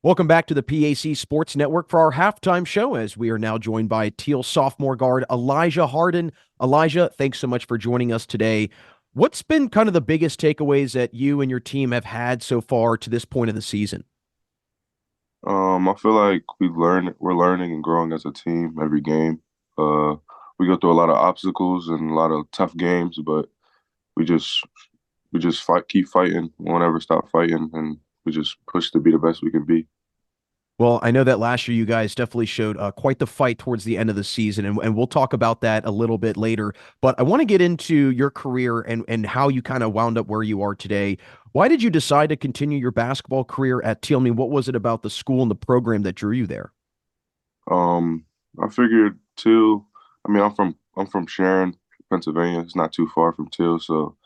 Welcome back to the PAC Sports Network for our halftime show, as we are now joined by Thiel sophomore guard Elijah Harden. Elijah, thanks so much for joining us today. What's been kind of the biggest takeaways that you and your team have had so far to this point of the season? I feel like we're learning and growing as a team every game. Uh, we go through a lot of obstacles and a lot of tough games, but we just we just keep fighting, won't ever stop fighting, and we just push to be the best we can be. Well, I know that last year you guys definitely showed quite the fight towards the end of the season, and we'll talk about that a little bit later. But I want to get into your career and how you kind of wound up where you are today. Why did you decide to continue your basketball career at Thiel? I mean, what was it about the school and the program that drew you there? I figured Till. I mean, I'm from Sharon, Pennsylvania. It's not too far from Till, so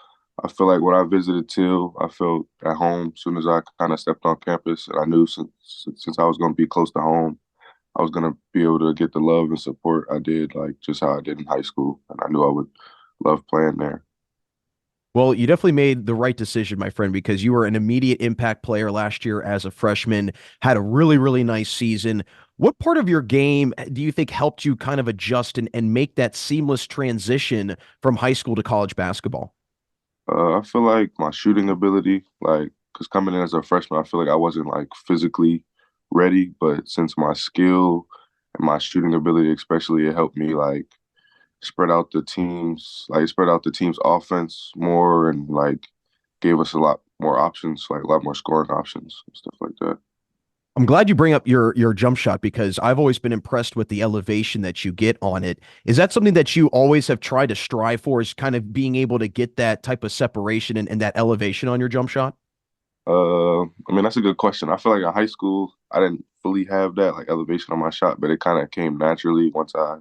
I feel like when I visited Till, I felt at home as soon as I kind of stepped on campus, and I knew since I was going to be close to home, I was gonna be able to get the love and support I did, like just how I did in high school, and I knew I would love playing there. Well, you definitely made the right decision, my friend, because you were an immediate impact player last year as a freshman, had a really, really nice season. What part of your game do you think helped you kind of adjust and make that seamless transition from high school to college basketball? I feel like my shooting ability, like, because coming in as a freshman, I feel like I wasn't like physically ready, but since my skill and my shooting ability, especially, it helped me like spread out the team's offense more, and like gave us a lot more options, like a lot more scoring options and stuff like that. I'm glad you bring up your jump shot because I've always been impressed with the elevation that you get on it. Is that something that you always have tried to strive for, is kind of being able to get that type of separation and that elevation on your jump shot? I mean, that's a good question. I feel like in high school, I didn't fully have that like elevation on my shot, but it kind of came naturally once I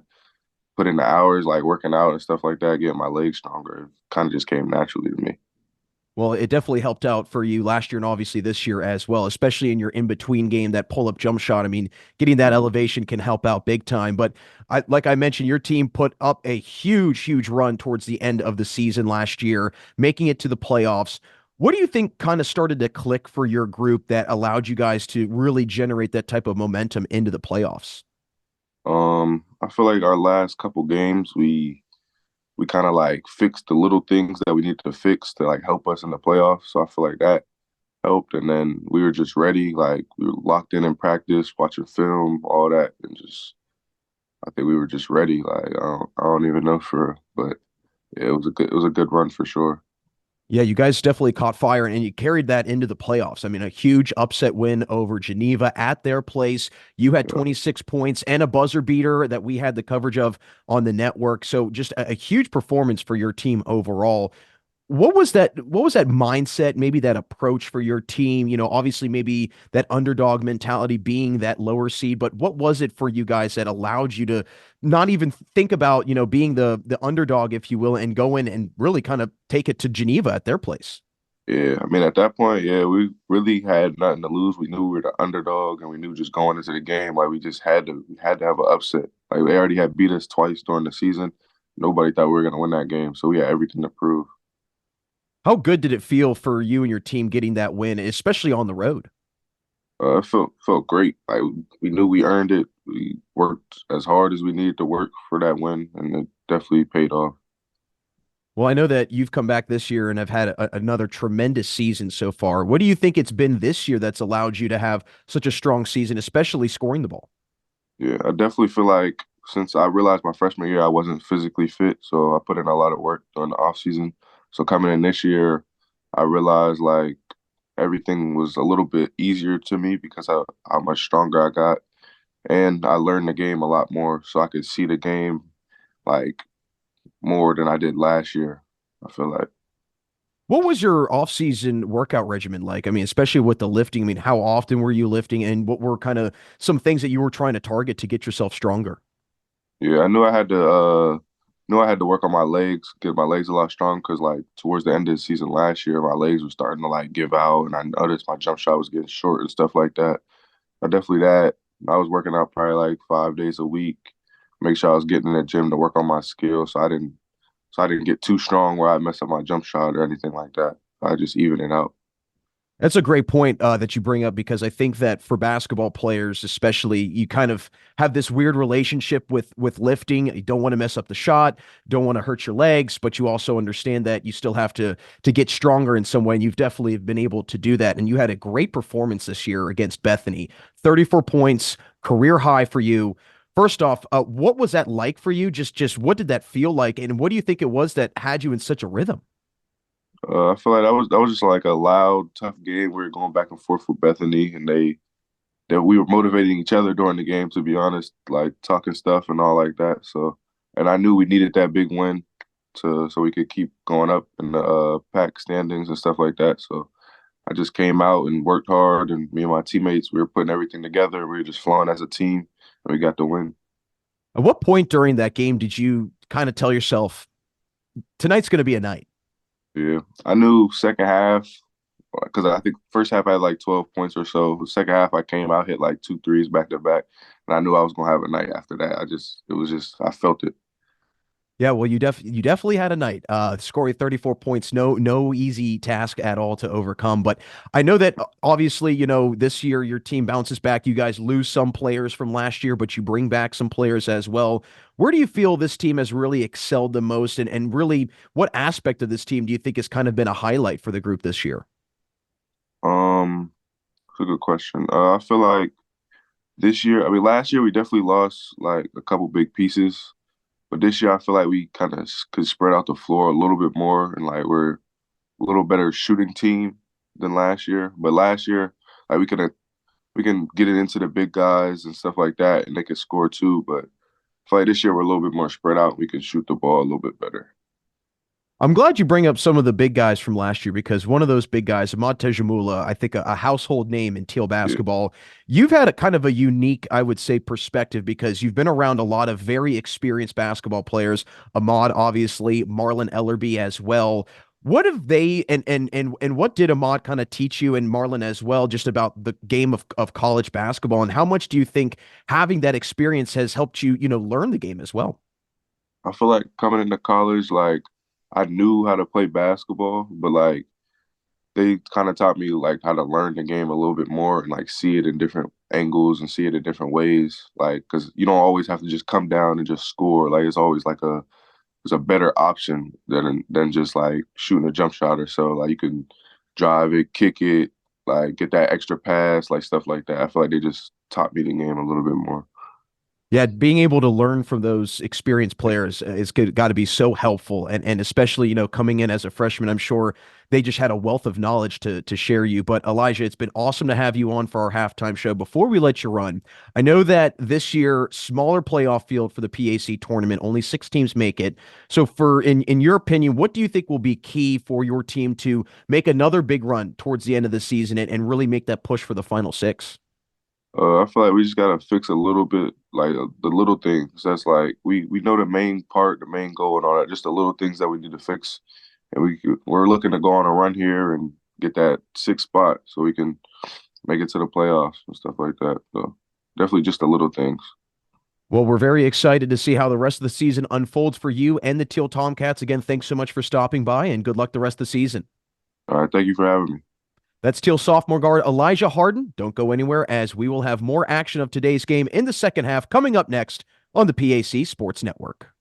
put in the hours, like working out and stuff like that, getting my legs stronger. It kind of just came naturally to me. Well, it definitely helped out for you last year and obviously this year as well, especially in your in between game, that pull up jump shot. I mean, getting that Mhm. elevation can help out big time. But like I mentioned, your team put up a huge, huge run towards the end of the season last year, making it to the playoffs. What do you think kind of started to click for your group that allowed you guys to really generate that type of momentum into the playoffs? I feel like our last couple games, we kind of like fixed the little things that we need to fix to like help us in the playoffs. So I feel like that helped, and then we were just ready. Like we were locked in practice, watching film, all that, and just I think we were just ready. Like I don't even know for, but yeah, it was a good run for sure. Yeah, you guys definitely caught fire and you carried that into the playoffs. I mean, a huge upset win over Geneva at their place. You had Yeah. 26 points and a buzzer beater that we had the coverage of on the network. So just a huge performance for your team overall. What was that mindset, maybe that approach for your team? Obviously maybe that underdog mentality being that lower seed, but what was it for you guys that allowed you to not even think about, being the underdog, if you will, and go in and really kind of take it to Geneva at their place? Yeah, I mean, at that point, yeah, we really had nothing to lose. We knew we were the underdog, and we knew just going into the game, like we had to have an upset. Like they already had beat us twice during the season. Nobody thought we were gonna win that game, so we had everything to prove. How good did it feel for you and your team getting that win, especially on the road? It felt great. Like we knew we earned it. We worked as hard as we needed to work for that win, and it definitely paid off. Well, I know that you've come back this year and have had another tremendous season so far. What do you think it's been this year that's allowed you to have such a strong season, especially scoring the ball? Yeah, I definitely feel like since I realized my freshman year I wasn't physically fit, so I put in a lot of work during the off season. So coming in this year, I realized like everything was a little bit easier to me because of how much stronger I got, and I learned the game a lot more, so I could see the game like more than I did last year. I feel like. What was your off-season workout regimen like? I mean, especially with the lifting. I mean, how often were you lifting, and what were kind of some things that you were trying to target to get yourself stronger? Yeah, I knew I had to work on my legs, get my legs a lot stronger because like towards the end of the season last year, my legs were starting to like give out, and I noticed my jump shot was getting short and stuff like that. Definitely that. I was working out probably like 5 days a week, make sure I was getting in the gym to work on my skills, so I didn't get too strong where I mess up my jump shot or anything like that. I just even it out. That's a great point that you bring up because I think that for basketball players, especially, you kind of have this weird relationship with lifting. You don't want to mess up the shot, don't want to hurt your legs, but you also understand that you still have to get stronger in some way. And you've definitely been able to do that. And you had a great performance this year against Bethany, 34 points, career high for you. First off, what was that like for you? Just what did that feel like, and what do you think it was that had you in such a rhythm? I feel like that was just like a loud, tough game. We were going back and forth with Bethany, and that we were motivating each other during the game. To be honest, like talking stuff and all like that. So, and I knew we needed that big win to so we could keep going up in the pack standings and stuff like that. So I just came out and worked hard, and me and my teammates we were putting everything together. We were just flowing as a team, and we got the win. At what point during that game did you kind of tell yourself tonight's going to be a night? Yeah, I knew second half because I think first half I had like 12 points or so. The second half I came out, hit like two threes back to back, and I knew I was gonna have a night after that. It was just I felt it. Yeah, well, you definitely had a night. Scoring 34 points, no easy task at all to overcome. But I know that obviously, this year your team bounces back. You guys lose some players from last year, but you bring back some players as well. Where do you feel this team has really excelled the most, and really what aspect of this team do you think has kind of been a highlight for the group this year? It's a good question. I feel like this year, I mean, last year we definitely lost like a couple big pieces, but this year I feel like we kind of could spread out the floor a little bit more, and like we're a little better shooting team than last year. But last year, like we can get it into the big guys and stuff like that, and they can score too. But I feel like this year we're a little bit more spread out. We can shoot the ball a little bit better. I'm glad you bring up some of the big guys from last year because one of those big guys, Ahmad Tejamula, I think a household name in Teal Yeah, basketball. You've had a kind of a unique, I would say, perspective because you've been around a lot of very experienced basketball players. Ahmad, obviously, Marlon Ellerby as well. What have they and what did Ahmad kind of teach you and Marlon as well, just about the game of college basketball? And how much do you think having that experience has helped you, learn the game as well? I feel like coming into college, like I knew how to play basketball, but like they kind of taught me like how to learn the game a little bit more and like see it in different angles and see it in different ways. Like, because you don't always have to just come down and just score. Like, it's always like it's a better option than just like shooting a jump shot or so. Like, you can drive it, kick it, like get that extra pass, like stuff like that. I feel like they just taught me the game a little bit more. Yeah, being able to learn from those experienced players is got to be so helpful, and especially coming in as a freshman, I'm sure they just had a wealth of knowledge to share you. But Elijah, it's been awesome to have you on for our halftime show. Before we let you run, I know that this year smaller playoff field for the PAC tournament, only 6 teams make it. So, for in your opinion, what do you think will be key for your team to make another big run towards the end of the season and really make that push for the final six? I feel like we just gotta fix a little bit, like the little things. That's like we know the main part, the main goal, and all that. Just the little things that we need to fix, and we're looking to go on a run here and get that sixth spot so we can make it to the playoffs and stuff like that. So definitely just the little things. Well, we're very excited to see how the rest of the season unfolds for you and the Teal Tomcats. Again, thanks so much for stopping by and good luck the rest of the season. All right, thank you for having me. That's Teal sophomore guard Elijah Harden. Don't go anywhere as we will have more action of today's game in the second half coming up next on the PAC Sports Network.